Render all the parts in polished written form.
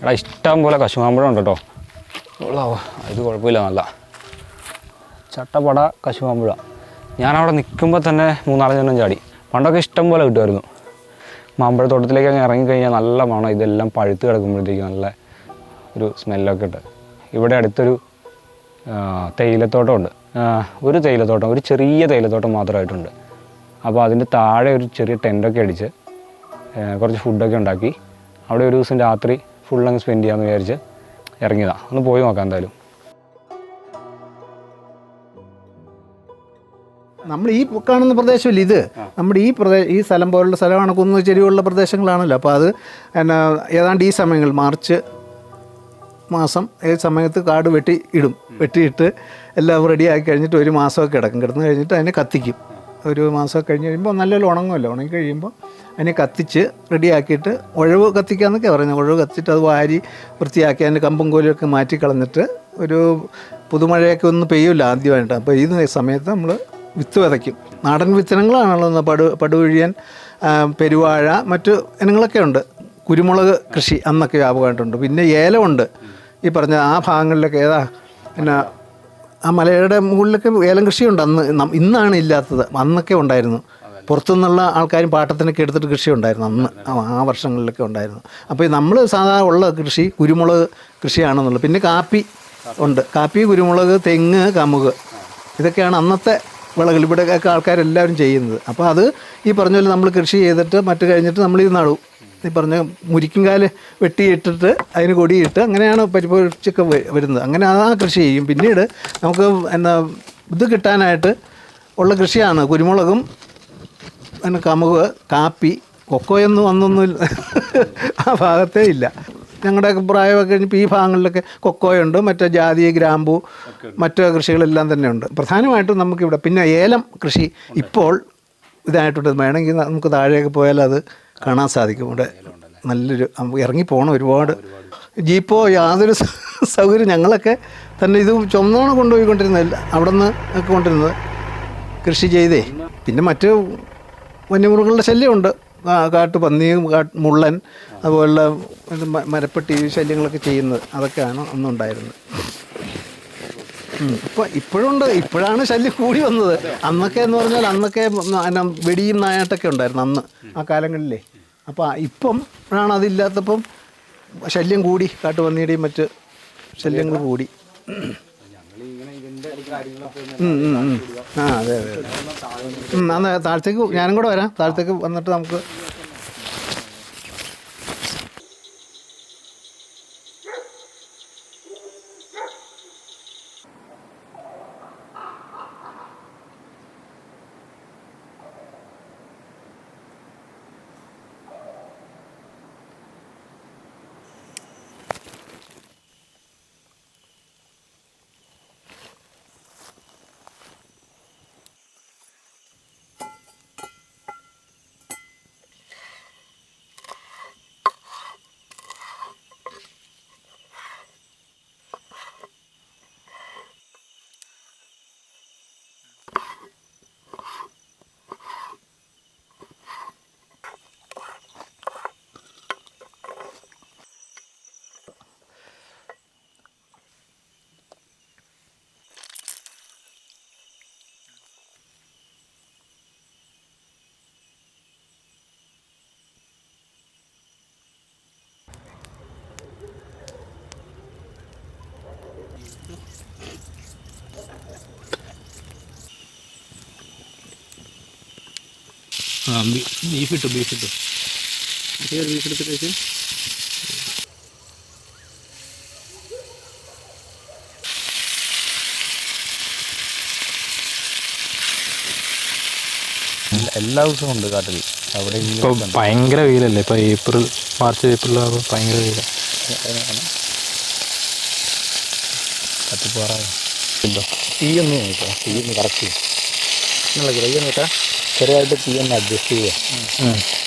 എടാ ഇഷ്ടം പോലെ കശുമാമ്പഴം ഉണ്ട് കേട്ടോ. ഇത് കുഴപ്പമില്ല, നല്ല ചട്ടപ്പട കശുമാമ്പഴ. ഞാനവിടെ നിൽക്കുമ്പോൾ തന്നെ 3-4 എണ്ണം ചാടി. പണ്ടൊക്കെ ഇഷ്ടം പോലെ കിട്ടുമായിരുന്നു. മാമ്പഴത്തോട്ടത്തിലേക്ക് അങ്ങ് ഇറങ്ങിക്കഴിഞ്ഞാൽ നല്ല മണം. ഇതെല്ലാം പഴുത്ത് കിടക്കുമ്പോഴത്തേക്ക് നല്ല ഒരു സ്മെല്ലൊക്കെ ഇട്ട്. ഇവിടെ അടുത്തൊരു തേയിലത്തോട്ടമുണ്ട്. ഒരു തേയിലത്തോട്ടം, ഒരു ചെറിയ തേയിലത്തോട്ടം മാത്രമായിട്ടുണ്ട്. അപ്പോൾ അതിൻ്റെ താഴെ ഒരു ചെറിയ ടെൻറ്റൊക്കെ അടിച്ച് കുറച്ച് ഫുഡൊക്കെ ഉണ്ടാക്കി അവിടെ ഒരു ദിവസം രാത്രി ഫുള്ളങ്ങ് സ്പെൻഡ് ചെയ്യാമെന്ന് വിചാരിച്ച് ഇറങ്ങിയതാണ്. ഒന്ന് പോയി നോക്കാം എന്തായാലും. നമ്മൾ ഈ കാണുന്ന പ്രദേശമില്ല ഇത്, നമ്മുടെ ഈ സ്ഥലം പോലുള്ള സ്ഥലമാണ്, കുന്നു ചെരിവുള്ള പ്രദേശങ്ങളാണല്ലോ. അപ്പോൾ അത് എന്നാ ഏതാണ്ട് ഈ സമയങ്ങൾ മാർച്ച് മാസം സമയത്ത് കാട് വെട്ടിയിട്ട് എല്ലാം റെഡിയാക്കി കഴിഞ്ഞിട്ട് ഒരു മാസമൊക്കെ കിടന്ന് കഴിഞ്ഞിട്ട് അതിനെ കത്തിക്കും. ഒരു മാസമൊക്കെ കഴിഞ്ഞ് കഴിയുമ്പോൾ നല്ലപോലെ ഉണങ്ങുമല്ലോ. ഉണങ്ങി കഴിയുമ്പോൾ അതിനെ കത്തിച്ച് റെഡിയാക്കിയിട്ട് ഉഴവ് കത്തിക്കാമെന്നൊക്കെ പറയുന്നത്. ഉഴവ് കത്തിച്ചിട്ട് അത് വാരി വൃത്തിയാക്കി അതിൻ്റെ കമ്പും കോലുമൊക്കെ മാറ്റി കളഞ്ഞിട്ട് ഒരു പുതുമഴയൊക്കെ ഒന്നും പെയ്യില്ല ആദ്യമായിട്ട്. അപ്പോൾ ഈ സമയത്ത് നമ്മൾ വിത്ത് വിതയ്ക്കും. നാടൻ വിത്തനങ്ങളാണല്ലോ, പടുകുഴിയൻ, പെരുവാഴ, മറ്റു ഇനങ്ങളൊക്കെ ഉണ്ട്. കുരുമുളക് കൃഷി അന്നൊക്കെ വ്യാപകമായിട്ടുണ്ട്. പിന്നെ ഏലമുണ്ട്. ഈ പറഞ്ഞ ആ ഭാഗങ്ങളിലൊക്കെ പിന്നെ ആ മലയുടെ മുകളിലൊക്കെ ഏലം കൃഷിയുണ്ട്. ഇന്നാണ് ഇല്ലാത്തത്, അന്നൊക്കെ ഉണ്ടായിരുന്നു. പുറത്തുനിന്നുള്ള ആൾക്കാരും പാട്ടത്തിനൊക്കെ എടുത്തിട്ട് കൃഷി ഉണ്ടായിരുന്നു അന്ന്, ആ വർഷങ്ങളിലൊക്കെ ഉണ്ടായിരുന്നു. അപ്പോൾ നമ്മൾ സാധാരണ ഉള്ള കൃഷി കുരുമുളക് കൃഷിയാണെന്നുള്ളത്. പിന്നെ കാപ്പി ഉണ്ട്. കാപ്പി, കുരുമുളക്, തെങ്ങ്, കമുക്, ഇതൊക്കെയാണ് അന്നത്തെ വിളകൾ ഇവിടെയൊക്കെ ആൾക്കാരെല്ലാവരും ചെയ്യുന്നത്. അപ്പോൾ അത് ഈ പറഞ്ഞ പോലെ നമ്മൾ കൃഷി ചെയ്തിട്ട് മറ്റു കഴിഞ്ഞിട്ട് നമ്മളിത് നടും. ഈ പറഞ്ഞ മുരിക്കുംകാല് വെട്ടിയിട്ടിട്ട് അതിന് കൊടിയിട്ട് അങ്ങനെയാണ് പരിപോഷിച്ചൊക്കെ വരുന്നത്. അങ്ങനെ ആ കൃഷി ചെയ്യും. പിന്നീട് നമുക്ക് ഇത് കിട്ടാനായിട്ട് ഉള്ള കൃഷിയാണ് കുരുമുളകും പിന്നെ കമുക്, കാപ്പി. കൊക്കോയൊന്നും അന്നൊന്നും ആ ഭാഗത്തേ ഇല്ല. ഞങ്ങളുടെയൊക്കെ പ്രായമൊക്കെ കഴിഞ്ഞപ്പോൾ ഈ ഭാഗങ്ങളിലൊക്കെ കൊക്കോയുണ്ട്, മറ്റേ ജാതി, ഗ്രാമ്പു, മറ്റു കൃഷികളെല്ലാം തന്നെ ഉണ്ട്. പ്രധാനമായിട്ടും നമുക്കിവിടെ പിന്നെ ഏലം കൃഷി ഇപ്പോൾ ഇതായിട്ടുണ്ട്. വേണമെങ്കിൽ നമുക്ക് താഴെയൊക്കെ പോയാൽ അത് കാണാൻ സാധിക്കും. ഇവിടെ നല്ലൊരു ഇറങ്ങിപ്പോകണം. ഒരുപാട് ജീപ്പോ യാതൊരു സൗകര്യം. ഞങ്ങളൊക്കെ തന്നെ ഇത് ചുമന്നാണ് കൊണ്ടുപോയിക്കൊണ്ടിരുന്നത്, അവിടെ നിന്ന് ഒക്കെ കൊണ്ടിരുന്നത് കൃഷി ചെയ്തേ. പിന്നെ മറ്റ് വന്യമൃഗങ്ങളുടെ ശല്യമുണ്ട്. കാട്ടുപന്നിയും മുള്ളൻ അതുപോലുള്ള മരപ്പെട്ടി ശല്യങ്ങളൊക്കെ ചെയ്യുന്നത്, അതൊക്കെയാണ് അന്നുണ്ടായിരുന്നത്. ഇപ്പോഴുണ്ട്. ഇപ്പോഴാണ് ശല്യം കൂടി വന്നത്. അന്നൊക്കെ എന്ന് പറഞ്ഞാൽ അന്നൊക്കെ വെടിയും നായാട്ടൊക്കെ ഉണ്ടായിരുന്നു അന്ന് ആ കാലങ്ങളിലേ. അപ്പോൾ ഇപ്പം ആണ് അതില്ലാത്തപ്പം ശല്യം കൂടി, കാട്ടുപന്നിയുടെയും മറ്റ് ശല്യങ്ങൾ കൂടി. അതെ അതെ. അന്ന് താഴത്തേക്ക് ഞാനും കൂടെ വരാം. താഴത്തേക്ക് വന്നിട്ട് നമുക്ക് ബീഫ് ഇട്ടു ബീഫ് എടുത്തിട്ട് എല്ലാ ദിവസവും ഉണ്ട് കാട്ടിൽ. അവിടെ ഇപ്പോൾ ഭയങ്കര വെയിലല്ലേ? ഇപ്പോൾ മാർച്ച് ഏപ്രിലാകുമ്പോൾ ഭയങ്കര വെയിലാണ്. കത്തിപ്പോറാ തീയൊന്ന് നോക്കാം. തീയൊന്ന് കറക്റ്റ് നല്ല കയ്യൊന്ന് നോക്കാം. ചെറുതായിട്ട് തീയൊന്ന് അഡ്ജസ്റ്റ് ചെയ്യുക.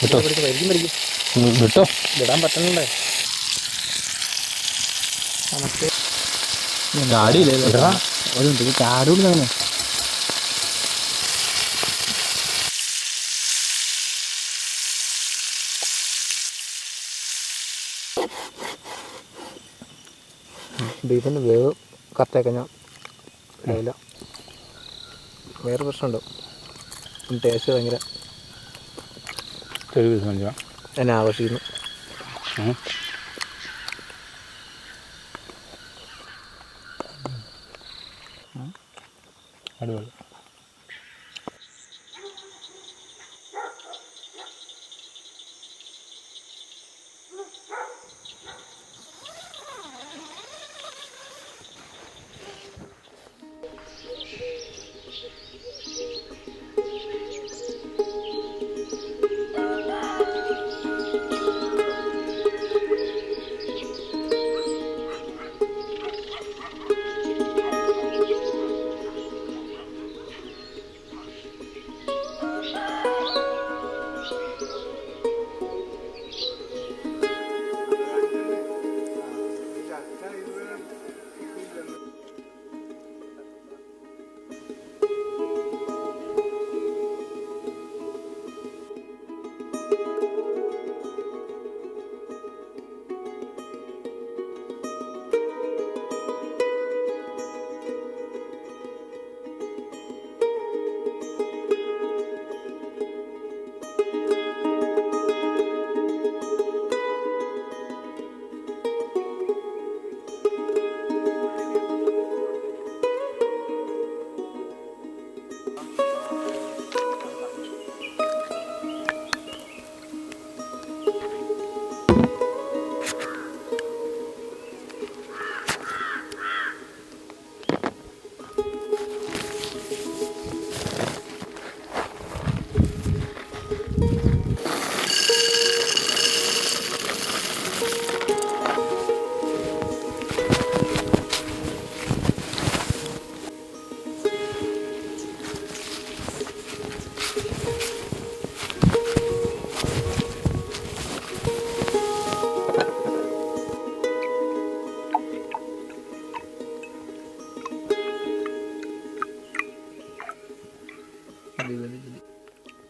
വിട്ടോ വിട്ടോ വിടാൻ പറ്റണല്ലേ നമുക്ക്. ഗാഡിയില്ലേ ഒരു ചാടൂലാണ്. ബീഫിൻ്റെ വേവ് കറക്റ്റായി കഴിഞ്ഞാൽ ഇടയില്ല. വേറെ പ്രശ്നമുണ്ടോ? ടേസ്റ്റ് ഭയങ്കര എന്നെ ആകർഷിക്കുന്നു. അടിപൊളി.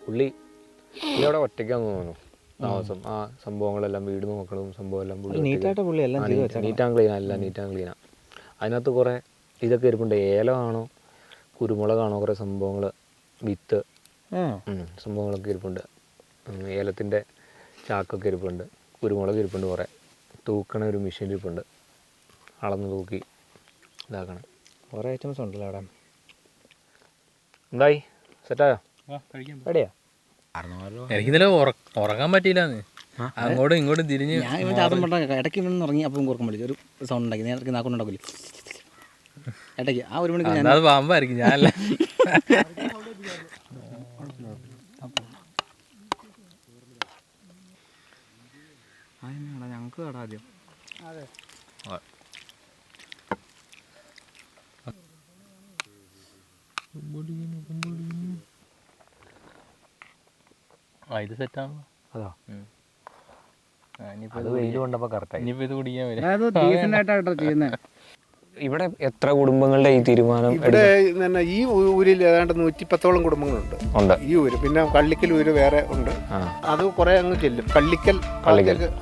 പുള്ളി അവിടെ ഒറ്റയ്ക്കാന്ന് തോന്നുന്നു താമസം. ആ സംഭവങ്ങളെല്ലാം വീട് നോക്കണതും സംഭവം എല്ലാം നീറ്റ് ആൻഡ് ക്ലീനാ, എല്ലാം നീറ്റ് ആൻഡ് ക്ലീനാ. അതിനകത്ത് കുറേ ഇതൊക്കെ ഇരിപ്പുണ്ട്. ഏലമാണോ കുരുമുളകാണോ കുറേ സംഭവങ്ങൾ, വിത്ത് സംഭവങ്ങളൊക്കെ ഇരിപ്പുണ്ട്. ഏലത്തിൻ്റെ ചാക്കൊക്കെ ഇരിപ്പുണ്ട്, കുരുമുളക് ഇരിപ്പുണ്ട്, കുറേ തൂക്കണ ഒരു മെഷീൻ ഇരിപ്പുണ്ട്, അളന്ന് തൂക്കി ഇതാക്കണം. കുറേ ഐറ്റംസ് ഉണ്ടല്ലോ അവിടെ. എന്തായി, സെറ്റായോ? എവിടെയാ? എനിക്കിന്നലെ ഉറങ്ങാൻ പറ്റിയില്ലാന്ന്. അങ്ങോട്ടും ഇങ്ങോട്ടും തിരിഞ്ഞ് ഇടയ്ക്ക് ഉറങ്ങി. അപ്പം കുറുക്കം വിളിച്ചു ഒരു സൗണ്ട് ഉണ്ടാക്കി. ഞാൻ ഇടയ്ക്ക് നാക്കൊണ്ടുണ്ടാക്കില്ലേ ഇടയ്ക്ക്. ആ ഒരു മണിക്ക് അത് പാമ്പായിരിക്കും, ഞാനല്ല. ഞങ്ങൾക്ക് കട ആദ്യം. ഇത് സെറ്റാണല്ലോ. അതാ അത് വെയിൽ കൊണ്ടപ്പോൾ കറക്റ്റായി. ഇനിയിപ്പോൾ ഇത് കുടിക്കാൻ വരും. ഇവിടെ എത്ര കുടുംബങ്ങളുടെ ഈ തീരുമാനം? ഇവിടെ തന്നെ ഈ ഊരിൽ ഏതാണ്ട് 110ഓളം കുടുംബങ്ങളുണ്ട് ഈ ഊര്. പിന്നെ കള്ളിക്കൽ ഊര് വേറെ ഉണ്ട്. അത് കുറെ അങ്ങ് ചെല്ലും. കള്ളിക്കൽ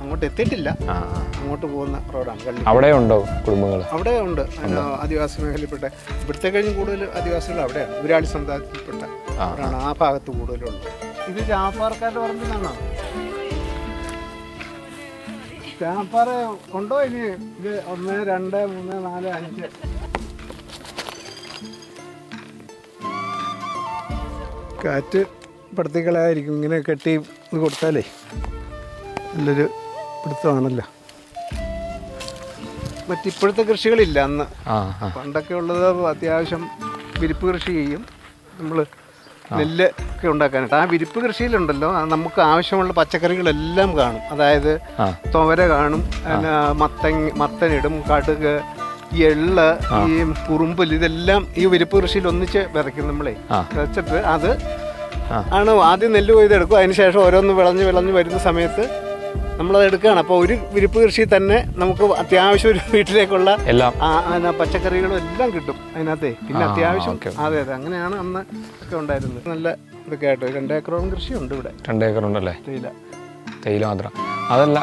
അങ്ങോട്ട് എത്തിയിട്ടില്ല, അങ്ങോട്ട് പോകുന്ന റോഡാണ്. അവിടെ ഉണ്ടോ കുടുംബങ്ങൾ? അവിടെ ഉണ്ട്. ആദിവാസി മേഖലയിൽപ്പെട്ട ഇവിടുത്തെ കഴിഞ്ഞ് കൂടുതൽ ആദിവാസികൾ അവിടെയാണ്. ഊരാളി സമുദായത്തിൽപ്പെട്ട ആ ഭാഗത്ത് കൂടുതലുണ്ട്. ഇത് ചാപ്പാർക്കാരുടെ പറമ്പിലാണോ? ചാപ്പാറ ഉണ്ടോ? ഇനി ഇത് 1, 2, 3, 4, 5 കാറ്റ് പടത്തിക്കളായിരിക്കും. ഇങ്ങനെ കെട്ടി ഇത് കൊടുത്താലേ നല്ലൊരു പിടുത്തമാണല്ലോ. മറ്റിപ്പോഴത്തെ കൃഷികളില്ല അന്ന്. പണ്ടൊക്കെ ഉള്ളത് അത്യാവശ്യം വിരിപ്പ് കൃഷി ചെയ്യും നമ്മൾ, നെല്ല് ഒക്കെ ഉണ്ടാക്കാനായിട്ട്. ആ വിരിപ്പ് കൃഷിയിലുണ്ടല്ലോ നമുക്ക് ആവശ്യമുള്ള പച്ചക്കറികളെല്ലാം കാണും. അതായത് തുവര കാണും, മത്തനിടും, കടുക്, എള്ള്, ഈ കുറുമ്പൽ, ഇതെല്ലാം ഈ വിരിപ്പ് കൃഷിയിൽ ഒന്നിച്ച് വിതയ്ക്കും. നമ്മളെ വിതച്ചിട്ട് അത് ആണ് ആദ്യം നെല്ല് കൊയ്തെടുക്കും. അതിനുശേഷം ഓരോന്ന് വിളഞ്ഞ് വരുന്ന സമയത്ത് നമ്മളത് എടുക്കുകയാണ്. അപ്പോൾ ഒരു വിരിപ്പ് കൃഷി തന്നെ നമുക്ക് അത്യാവശ്യം ഒരു വീട്ടിലേക്കുള്ള പച്ചക്കറികളും എല്ലാം കിട്ടും അതിനകത്തെ. പിന്നെ അത്യാവശ്യം അതെ അങ്ങനെയാണ് അന്ന് ഒക്കെ ഉണ്ടായിരുന്നത്. നല്ല ഇതൊക്കെ ആയിട്ട് 2 ഏക്കറോളം കൃഷിയുണ്ട് ഇവിടെ. 2 ഏക്കറുണ്ടല്ലേ? തേയില മാത്രം. അതല്ല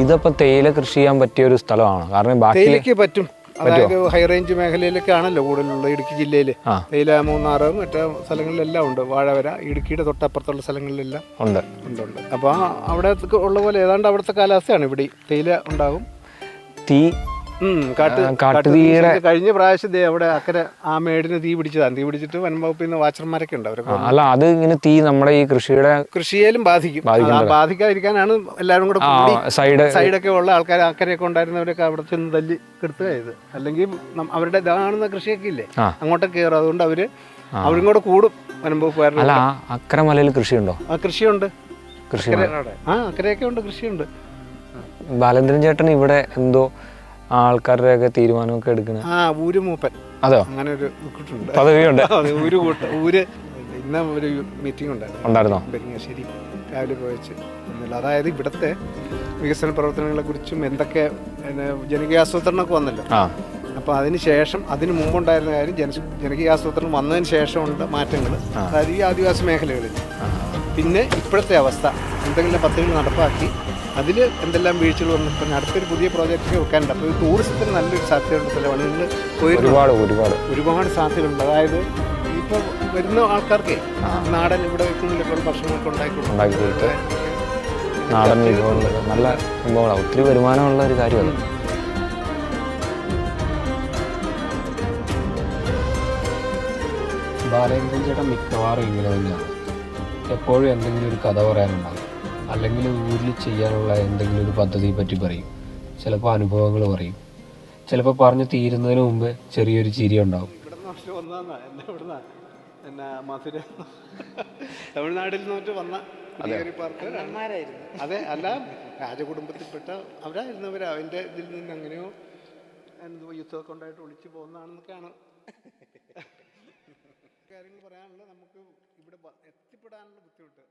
ഇതിപ്പോൾ തേയില കൃഷി ചെയ്യാൻ പറ്റിയ ഒരു സ്ഥലമാണ്. കാരണം ബാക്കി തേയിലയ്ക്ക് പറ്റും. അതായത് ഹൈ റേഞ്ച് മേഖലയിലൊക്കെ ആണല്ലോ കൂടുതലുള്ള ഇടുക്കി ജില്ലയിൽ. തേയില മൂന്നാറ് മറ്റേ സ്ഥലങ്ങളിലെല്ലാം ഉണ്ട്. വാഴവര ഇടുക്കിയുടെ തൊട്ടപ്പുറത്തുള്ള സ്ഥലങ്ങളിലെല്ലാം ഉണ്ട്. അപ്പോൾ അവിടെ ഉള്ള പോലെ ഏതാണ്ട് അവിടുത്തെ കാലാവസ്ഥയാണ് ഇവിടെ. തേയില ഉണ്ടാകും. കാട്ടുതീയുടെ കഴിഞ്ഞ പ്രാവശ്യം അവിടെ അക്കരെ ആ മേടിന് തീ പിടിച്ചതാണ്. തീ പിടിച്ചിട്ട് വനംവകുപ്പിൽ നിന്ന് വാച്ചർമാരൊക്കെ ഉണ്ട് അവരൊക്കെ. അല്ല, അത് ഇങ്ങനെ തീ നമ്മുടെ ഈ കൃഷിയിലും ബാധിക്കും. ബാധിക്കാതിരിക്കാനാണ് എല്ലാവരും കൂടെ സൈഡൊക്കെ ഉള്ള ആൾക്കാർ അക്കരെയൊക്കെ ഉണ്ടായിരുന്നവരൊക്കെ അവിടെ ചെന്ന് തല്ലി കെടുത്തുകയത്. അല്ലെങ്കിൽ അവരുടെ ഇതാണെന്ന കൃഷിയൊക്കെ ഇല്ലേ അങ്ങോട്ടൊക്കെ കയറും. അതുകൊണ്ട് അവരും കൂടെ കൂടും വനംവകുപ്പ്. അക്കരമലയിൽ കൃഷിയുണ്ടോ? കൃഷിയുണ്ട്. അക്കരെയൊക്കെ ഉണ്ട്, കൃഷിയുണ്ട്. ബാലേന്ദ്രൻ ചേട്ടൻ ഇവിടെ എന്തോ ആൾക്കാരുടെയൊക്കെ തീരുമാനമൊക്കെ എടുക്കണ ഊരുമൂപ്പൻ. അതോ? അങ്ങനെ ഒരു പദവിയുണ്ട്. ഇന്ന ഒരു മീറ്റിംഗ് ഉണ്ടായിരുന്നോ? ശരി, രാവിലെ പോയിച്ച്. അതായത് ഇവിടുത്തെ വികസന പ്രവർത്തനങ്ങളെ കുറിച്ചും എന്തൊക്കെ ജനകീയാസൂത്രണമൊക്കെ വന്നല്ലോ. അപ്പോൾ അതിന് ശേഷം അതിന് മുമ്പുണ്ടായിരുന്ന കാര്യം ജനകീയാസൂത്രണം വന്നതിന് ശേഷമുണ്ട് മാറ്റങ്ങൾ. അതായത് ഈ ആദിവാസി മേഖലകളിൽ. പിന്നെ ഇപ്പോഴത്തെ അവസ്ഥ, എന്തെങ്കിലും പദ്ധതികൾ നടപ്പാക്കി അതിൽ എന്തെല്ലാം വീഴ്ചകൾ വന്നിട്ട് അടുത്തൊരു പുതിയ പ്രോജക്റ്റ് വെക്കാനുണ്ട്. അപ്പോൾ ടൂറിസത്തിന് നല്ലൊരു സാധ്യതയുള്ള സ്ഥലമാണ്. നിങ്ങൾ ഒരുപാട് സാധ്യതകളുണ്ട്. അതായത് ഇപ്പോൾ വരുന്ന ആൾക്കാർക്ക് നാടൻ ഇവിടെ വെക്കുന്നതിലൊക്കെ ഭക്ഷണമൊക്കെ ഉണ്ടാക്കി കൊടുത്ത് നാടൻ വിഭവങ്ങൾ നല്ല സംഭവങ്ങളാണ്. ഒത്തിരി വരുമാനമുള്ള ഒരു കാര്യമാണ്. ബാലേന്ദ്രൻ ചേട്ടൻ മിക്കവാറും ഇങ്ങനെ തന്നെയാണ്. എപ്പോഴും എന്തെങ്കിലും ഒരു കഥ പറയാനുണ്ടാകും. അല്ലെങ്കിൽ ഊരിൽ ചെയ്യാനുള്ള എന്തെങ്കിലും ഒരു പദ്ധതിയെ പറ്റി പറയും. ചിലപ്പോൾ അനുഭവങ്ങൾ പറയും. ചിലപ്പോൾ പറഞ്ഞു തീരുന്നതിന് മുമ്പ് ചെറിയൊരു ചിരി ഉണ്ടാവും. തമിഴ്നാട്ടിൽ നിന്ന് വന്ന അതെ, അല്ല രാജകുടുംബത്തിൽപ്പെട്ട അവരായിരുന്നവർ. അതിൻ്റെ ഇതിൽ നിന്ന് അങ്ങനെയോ യുദ്ധമൊക്കെ ഉണ്ടായിട്ട് ഒളിച്ചു പോകുന്നതാണെന്നൊക്കെയാണ് കാര്യങ്ങൾ പറയാനുള്ളത്. നമുക്ക് ഇവിടെ എത്തിപ്പെടാനുള്ള ബുദ്ധിമുട്ട്